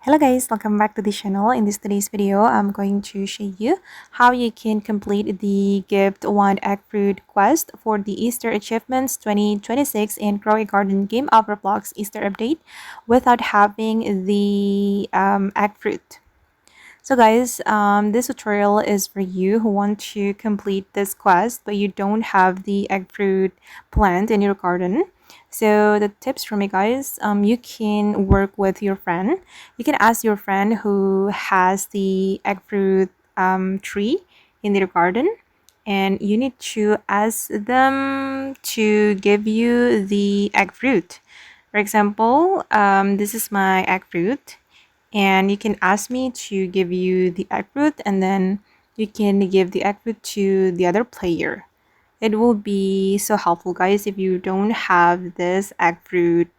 Hello guys, welcome back to the channel. In today's video, I'm going to show you how you can complete the gift one egg fruit quest for the Easter Achievements 2026 and Grow a Garden game of Roblox Easter update without having the egg fruit. So guys, this tutorial is for you who want to complete this quest but you don't have the egg fruit plant in your garden. So the tips for me guys, you can work with your friend. You can ask your friend who has the egg fruit tree in their garden, and you need to ask them to give you the egg fruit. For example, this is my egg fruit, and you can ask me to give you the egg fruit, and then you can give the egg fruit to the other player. It will be so helpful guys if you don't have this egg fruit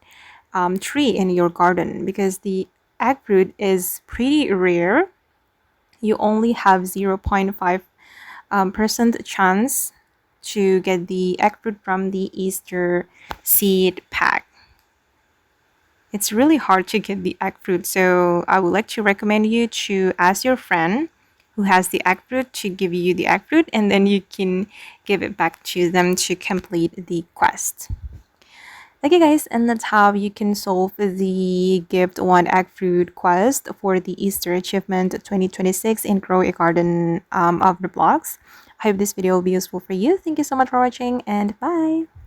tree in your garden, because the egg fruit is pretty rare. You only have 0.5% percent chance to get the egg fruit from the Easter seed pack. It's really hard to get the egg fruit, so I would like to recommend you to ask your friend who has the egg fruit to give you the egg fruit, and then you can give it back to them to complete the quest. Okay guys, and that's how you can solve the gift one egg fruit quest for the Easter Achievement 2026 in Grow a Garden of the blocks. I hope this video will be useful for you. Thank you so much for watching, and bye!